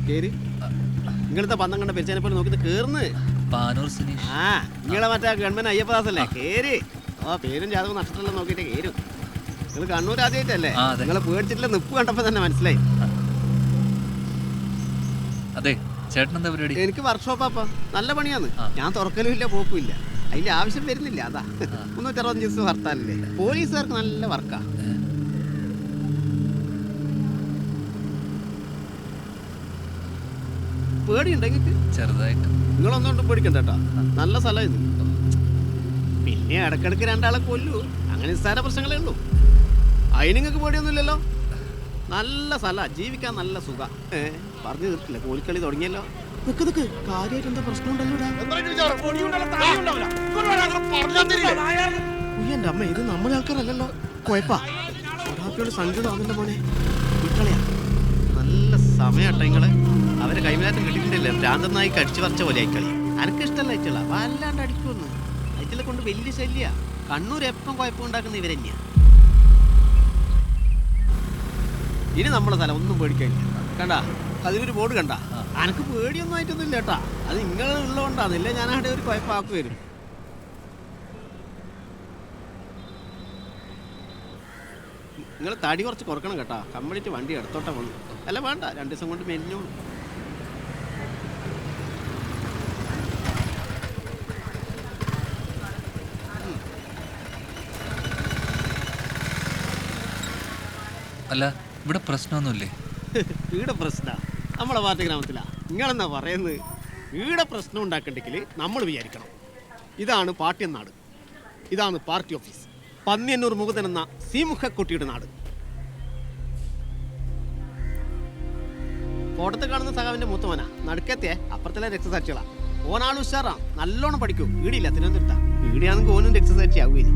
കേറി നിങ്ങളത്തെ പന്തം കണ്ട പെരിച്ചാനെ പോലെ നോക്കിട്ട് കേറുന്ന്. ആ നിങ്ങളെ മറ്റേ ഗവൺമെന്റ് അയ്യപ്പദാസ് അല്ലേ? കേറി. ഓ പേരും ജാതകം നക്ഷത്രം നോക്കിയിട്ട് കേരും. നിങ്ങൾ കണ്ണൂർ ആദ്യമായിട്ടല്ലേ? നിങ്ങളെ പേടിച്ചിട്ടില്ല നിപ്പ് കണ്ടപ്പോ തന്നെ മനസ്സിലായി. അതെ ചേട്ടനെന്താ പരിപാടി? എനിക്ക് വർക്ക്ഷോപ്പാ, നല്ല പണിയാന്ന്. ഞാൻ തുറക്കലും ഇല്ല പോക്കും ഇല്ല, അതിന്റെ ആവശ്യം വരുന്നില്ല. അതാ 365 ദിവസം ഹർത്താലല്ലേ. പോലീസുകാർക്ക് നല്ല വർക്കാ. പേടിയുണ്ടെങ്കിൽ ചെറുതായിട്ട്. നിങ്ങളൊന്നുകൊണ്ടും പേടിക്കണ്ട കേട്ടോ, നല്ല സ്ഥലം ഇത്. പിന്നെ ഇടക്കിടക്ക് രണ്ടാളെ കൊല്ലൂ, അങ്ങനെ നിസ്സാര പ്രശ്നങ്ങളേ ഉള്ളൂ. അതിന് നിങ്ങൾക്ക് പേടിയൊന്നുമില്ലല്ലോ. നല്ല സ്ഥല, ജീവിക്കാൻ നല്ല സുഖ. പറഞ്ഞു തീർക്കില്ല, കോലിക്കളി തുടങ്ങിയല്ലോ. നിക്ക് കാര്യമായിട്ട് എന്താ പ്രശ്നമുണ്ടല്ലോ. എന്റെ അമ്മ, ഇത് നമ്മളെ ആൾക്കാരല്ലല്ലോ. കുഴപ്പാ ഒരാൾക്കോട് സങ്കടമാണല്ലോ മോനെ. കുട്ടികളെയാ നല്ല സമയട്ടോ നിങ്ങള്. അവരെ കൈമാറ്റം കിട്ടിയിട്ടില്ലേ? ഭ്രാന്തനായി കടിച്ചു പറിച്ച പോലെ ആയിക്കളി. എനിക്കിഷ്ടമല്ല അയച്ചുള്ള വല്ലാണ്ട് അടിക്കുമെന്ന്. അയച്ചുള്ള കൊണ്ട് വലിയ ശല്യ. കണ്ണൂർ എപ്പം കുഴപ്പമുണ്ടാക്കുന്ന ഇവരെന്നെയാ. ഇനി നമ്മളെ സ്ഥലം ഒന്നും പേടിക്കാനില്ല. കണ്ട അതിലൊരു ബോർഡ് കണ്ട. എനിക്ക് പേടിയൊന്നും ആയിട്ടൊന്നും ഇല്ല കേട്ടാ. അത് നിങ്ങൾ ഉള്ളതുകൊണ്ടാന്നില്ല ഞാൻ അവിടെ ഒരു കുഴപ്പമാക്കി വരും. നിങ്ങൾ തടി കുറച്ച് കുറക്കണം കേട്ടാ. കംപ്ലീറ്റ് വണ്ടി എടുത്തോട്ടെ വന്നു. അല്ല വേണ്ട, 2 ദിവസം കൊണ്ട് മെലിഞ്ഞോളൂ. അല്ല ഇവിടെ പ്രശ്നമൊന്നുമില്ലേ? ഇവിടെ പ്രശ്ന നമ്മളെ പാർട്ടി ഗ്രാമത്തിലാ. നിങ്ങളെന്നാ പറയുന്നത്? ഇവിടെ പ്രശ്നം ഉണ്ടാക്കണ്ടെങ്കിൽ നമ്മൾ വിചാരിക്കണം. ഇതാണ് പാർട്ടി നാട്, ഇതാണ് പാർട്ടി ഓഫീസ്. പന്നിയന്നൂർ മുകുന്ദൻ എന്ന സീമുഖക്കുട്ടിയുടെ നാട്. ഫോട്ടത്തിൽ കാണുന്ന സഖാവിന്റെ മൂത്തവനാ, നടുക്കത്തെ അപ്പുറത്തിലെ രക്തസാക്ഷികളാ. ഓനാൾ ഉഷാറാ, നല്ലോണം പഠിക്കൂ. വീടില്ല തിരുവനന്തപുരത്താ. വീടിയാണെങ്കിൽ ഓനും രക്തസാക്ഷി ആവുകയും.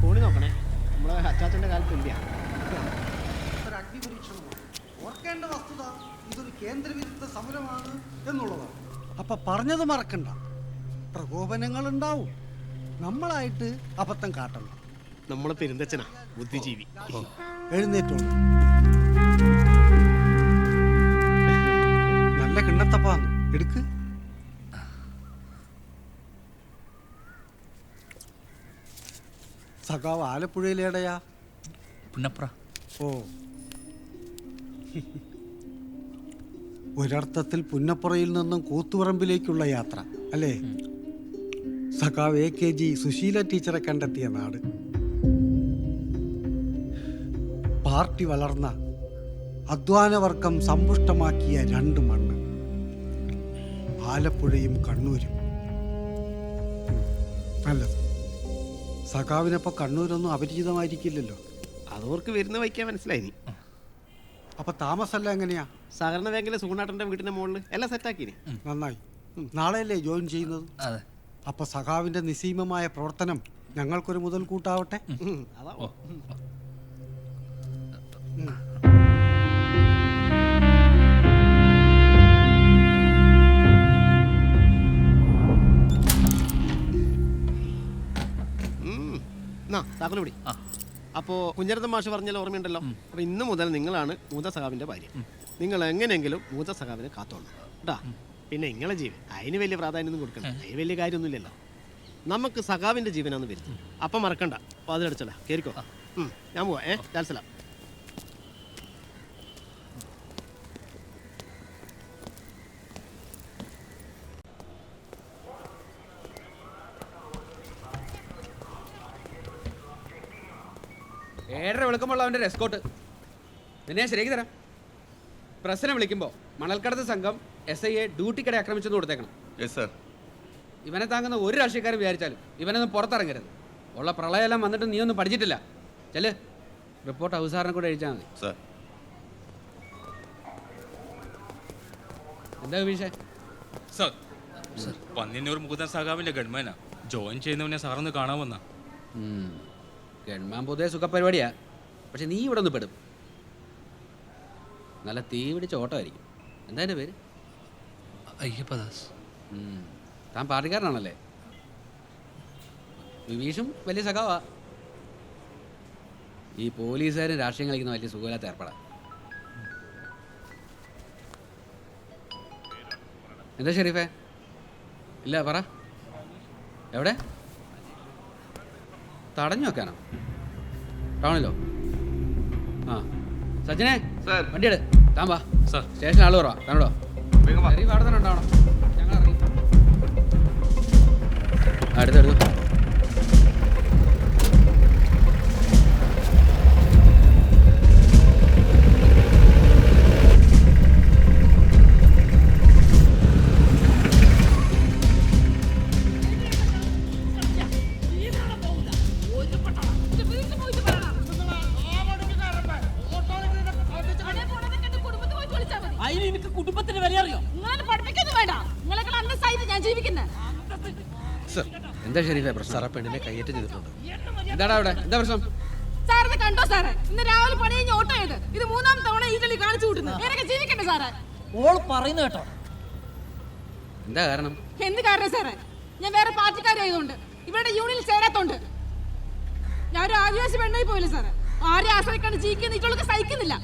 ഫോണി നോക്കണേ, നമ്മളെ അച്ചാച്ചന്റെ കാലത്ത് ഇല്ല. ഓർക്കേണ്ട വസ്തുത ഇതൊരു കേന്ദ്രവിരുദ്ധ സമരമാണ് എന്നുള്ളതാണ്. അപ്പൊ പറഞ്ഞത് മറക്കണ്ട, പ്രകോപനങ്ങൾ ഉണ്ടാവും. നമ്മളായിട്ട് അബദ്ധം കാട്ടണം. നമ്മളെ പെരുന്തച്ഛനാ ബുദ്ധിജീവി. എഴുന്നേറ്റോ, നല്ല കിണ്ണത്തപ്പാന്ന് എടുക്ക്. സഖാവ് ആലപ്പുഴയിലേടയാ? പുന്നപ്ര. ഓ, ഒരർത്ഥത്തിൽ പുന്നപ്പുറയിൽ നിന്നും കൂത്തുപറമ്പിലേക്കുള്ള യാത്ര അല്ലേ? സഖാവ് AKG സുശീല ടീച്ചറെ കണ്ടെത്തിയ നാട്. പാർട്ടി വളർന്ന അധ്വാനവർഗം സമ്പുഷ്ടമാക്കിയ 2 മണ്ണ്, ആലപ്പുഴയും കണ്ണൂരും. നല്ലത്. സഖാവിനപ്പോൾ കണ്ണൂരൊന്നും അപരിചിതമായിരിക്കില്ലല്ലോ. അതോർക്ക് വരുന്ന വയ്ക്കാൻ മനസ്സിലായി. അപ്പൊ താമസമല്ല എങ്ങനെയാ? സഹകരണ ബാങ്കിലെ സുഗുണാട്ടന്റെ വീടിന്റെ മുകളിൽ എല്ലാം സെറ്റാക്കി. നന്നായി. നാളെയല്ലേ ജോയിൻ ചെയ്യുന്നത്? അപ്പൊ സഖാവിന്റെ നിസ്സീമമായ പ്രവർത്തനം ഞങ്ങൾക്കൊരു മുതൽക്കൂട്ടാവട്ടെ. താക്കോലുപിടി. അപ്പോ കുഞ്ഞരത്തൻ മാഷ് പറഞ്ഞാൽ ഓർമ്മയുണ്ടല്ലോ. അപ്പൊ ഇന്ന് മുതൽ നിങ്ങളാണ് മൂത്ത സഖാവിന്റെ ഭാര്യ. നിങ്ങൾ എങ്ങനെയെങ്കിലും മൂത്ത സഖാവിനെ കാത്തോളൂ കേട്ടാ. പിന്നെ നിങ്ങളെ ജീവൻ അതിന് വലിയ പ്രാധാന്യം കൊടുക്കണം. അതിന് വലിയ കാര്യമൊന്നുമില്ലല്ലോ. നമുക്ക് സഖാവിന്റെ ജീവനാന്ന് വരുന്നത്. അപ്പം മറക്കണ്ട. അപ്പൊ അതിലടിച്ചല്ല കേറിക്കോ. ഞാൻ പോവാ. ജാൽസലാം. ഏഴര വിളിക്കുമ്പോൾ അവൻ്റെ എസ്കോട്ട് നിന്നെ ശരിയാക്കി തരാം. പ്രസിനെ വിളിക്കുമ്പോൾ മണൽക്കടത്ത് സംഘം SIയെ ഡ്യൂട്ടിക്കിടെ ആക്രമിച്ചെന്ന് കൊടുത്തേക്കണം. ഇവനെ താങ്ങുന്ന ഒരു രാഷ്ട്രീയക്കാരും വിചാരിച്ചാലും ഇവനൊന്നും പുറത്തിറങ്ങരുത്. ഉള്ള പ്രളയമെല്ലാം വന്നിട്ട് നീ ഒന്നും പഠിച്ചിട്ടില്ല. ചെല്, റിപ്പോർട്ട് അവസാനം കൂടെ എഴുതിച്ചാൽ മതി. എന്താ വിഷയം? സർ, പന്നിയന്നൂർ മുകുന്ദൻ സഖാവിന്റെ ഗൺമാനാ. ജോയിൻ ചെയ്യുന്നവനെ സാറൊന്ന് കാണാൻ വന്നാ. ഗൺമാൻ പൊതുവെ സുഖപരിപാടിയാ. പക്ഷെ നീ ഇവിടെ ഒന്ന് പെടും. നല്ല തീ പിടിച്ച ഓട്ടമായിരിക്കും. എന്താ എൻ്റെ പേര്? അയ്യപ്പദാസ്. താൻ പാർട്ടിക്കാരനാണല്ലേ? വിവീഷും വലിയ സഖാവാ. ഈ പോലീസുകാരും രാഷ്ട്രീയം കളിക്കുന്ന വലിയ സുഖമില്ലാത്ത ഏർപ്പെടാം. എന്താ ഷെരീഫേ? ഇല്ല പറ. എവിടെ? തടഞ്ഞു വെക്കാനോ? ടൗണിലോ? ആ സച്ചിനെ വണ്ടി എടു. താൻ വാ. സ്റ്റേഷൻ ആള് കുറവാ. താനോടോ അവിടെ തന്നെ ഉണ്ടാവണം. ഞങ്ങൾ ഇറങ്ങി. അടുത്തെടുത്തു. കുടുംബത്തിന് വില അറിയോ? നിങ്ങളെ പഠിപ്പിക്കൊന്നും വേണ്ട. നിങ്ങളെക്കാൾ അന്തസ്സായിട്ട് ഞാൻ ജീവിക്കുന്നത്. എന്താ ഷെരീഫേ പ്രശ്നം? സാറേ പെണ്ണിനെ കയ്യേറ്റം ചെയ്തിട്ടുണ്ട്. എന്താടാ അവിടെ? എന്താ പ്രശ്നം? സാറിന് കണ്ടോ സാറേ? ഇന്ന് രാവിലെ പണി കഴിഞ്ഞ് ഓട്ടോ ചെയ്ത് ഇത് 3-ാം തവണ ഈറ്റലി കാണിച്ചു കൂട്ടുന്നു. എനിക്ക് ജീവിക്കണ്ടേ സാറേ? ഓൾ പറയുന്നു കേട്ടോ. എന്താ കാരണം? എന്ത് കാരണം സാറേ? ഞാൻ വേറെ പാർട്ടിക്കാരായതുകൊണ്ട് ഇവരുടെ യൂണിയനിൽ ചേരാത്തോണ്ട്. ഞാനൊരു ആദിവാസി പെണ്ണായി പോയില്ല സാറേ. ആരെ ആശ്രയിക്കാണ്ട് ജീവിക്കുന്ന ഇവൾക്ക് സഹിക്കുന്നില്ല.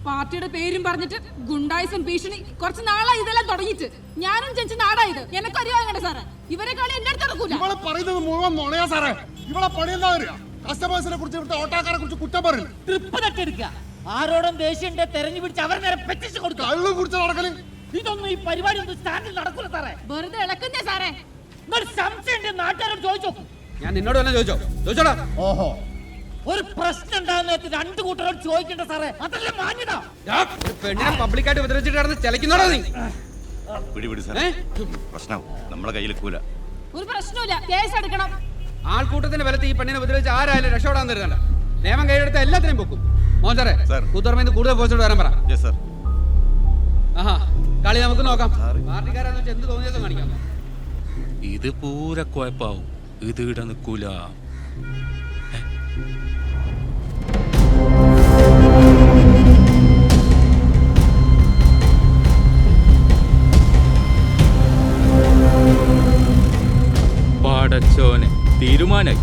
പാർട്ടിയുടെ പേരും പറഞ്ഞിട്ട് ഗുണ്ടായിസം ഭീഷണി കുറച്ച് നാളായി ഇതെല്ലാം തുടങ്ങിയിട്ട്. ഞാനും ജനിച്ച നാടായത്. എനിക്കറിയാകണ്ടേ സാറേ? ഇവരെ കളി എന്റെ അടുത്ത് നടക്കൂല. ഇവളെ പറയുന്നത് മുഴുവൻ നുണയാ സാറേ. ഇവളെ പണിയെന്താ? കസ്റ്റമേഴ്സിനെ കുറിച്ച് ഇവിടുത്തെ ഓട്ടോക്കാരെ കുറിച്ച് കുറ്റം പറയില്ല. ട്രിപ്പ് തട്ടെടുക്കുക, ആരോടും ദേഷ്യന്റെ തെരഞ്ഞു പിടിച്ച് അവർ നേരെ പെറ്റിച്ച് കൊടുക്കുക. കള്ളും കുറിച്ച് നടക്കല്. ഇതൊന്നും ഈ പരിപാടി ഒന്നും സ്റ്റാൻഡിൽ നടക്കൂല സാറേ. വെറുതെ ഇളക്കുന്നേ സാറേ. ഒരു സംശയം നാട്ടുകാരോട് ചോദിച്ചോ. ഞാൻ നിന്നോട് തന്നെ ചോദിച്ചോടാ. ഓഹോ, ഒരു പ്രശ്നം ഉണ്ടാകുന്ന രണ്ടു കൂട്ടരോട് ചോദിക്കണ്ട സാറേ. അതല്ലേ മാന്യത. ഒരു പെണ്ണിനെ പബ്ലിക്കായിട്ട് ഉപദ്രവിച്ചിട്ട് കിടന്ന് ചലിക്കുന്നോടാ നീ? പിടി സാർ, പ്രശ്നം നമ്മളെ കയ്യിൽ കൂല. ഒരു പ്രശ്നമില്ല, കേസ് എടുക്കണം. ആൾക്കൂട്ടത്തിന്റെ ബലത്തിൽ ഈ പെണ്ണിനെ ഉപദ്രവിച്ച് ആരായാലും രക്ഷപ്പെടാൻ തരുന്നല്ല. നിയമം കൈയെടുത്ത എല്ലാത്തിനെയും പൊക്കും. മോൻ സാറേ, കൂത്തുപറമ്പിൽ കൂടുതൽ പോസ്റ്റോട് വരാൻ പറ. ആഹാ, കളി നമുക്ക് നോക്കാം. പാർട്ടിക്കാരാന്ന് വെച്ചാൽ എന്ത് തോന്നിയതും കാണിക്കാം. ഇത് പൂര കുഴപ്പാവും. ഇത് ഇട നിൽക്കൂല. പാടച്ചോനെ തീരുമാനായി.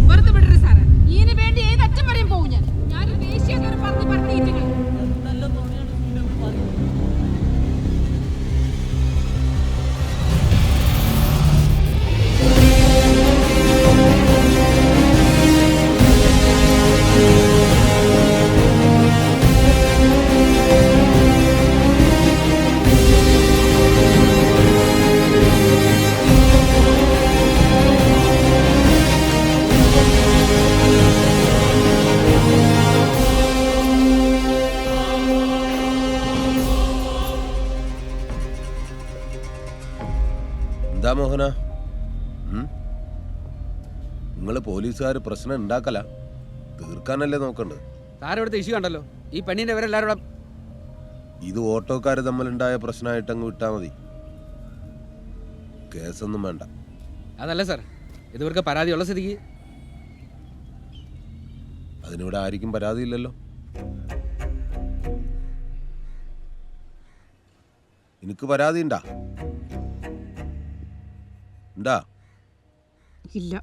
വെറുതെ വിടരുത് സാറേ. ഇതിന് വേണ്ടി ഏത് അറ്റം വരെയും പോകും ഞാൻ. ഞാനൊരു ദേശീയ പറഞ്ഞിട്ട് എന്താ മോഹന, നിങ്ങള് പോലീസുകാർ പ്രശ്നം ഉണ്ടാക്കല, തീർക്കാനല്ലേ നോക്കണ്ടത്? സാറ് ഇവിടുത്തെ ഇഷ്യൂ കണ്ടല്ലോ. ഈ പെണ്ണിന്റെ ഇവരെല്ലാവരും ഇത് ഓട്ടോക്കാർ തമ്മിലുണ്ടായ പ്രശ്നമായിട്ടങ്ങ് വിട്ടാ മതി, കേസൊന്നും വേണ്ട. അതല്ല സാർ, ഇത് ഇവർക്ക് പരാതിയുള്ള സ്ഥിതിക്ക്. അതിനിവിടെ ആർക്കും പരാതിയില്ലല്ലോ. എനിക്ക് പരാതി ഉണ്ടാ? ഇല്ല.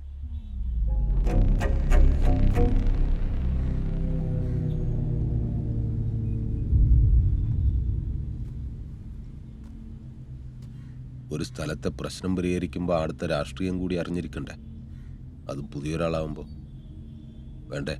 ഒരു സ്ഥലത്തെ പ്രശ്നം പരിഹരിക്കുമ്പോൾ അടുത്ത രാഷ്ട്രീയം കൂടി അറിഞ്ഞിരിക്കണ്ടേ? അതും പുതിയൊരാളാവുമ്പോൾ വേണ്ടേ?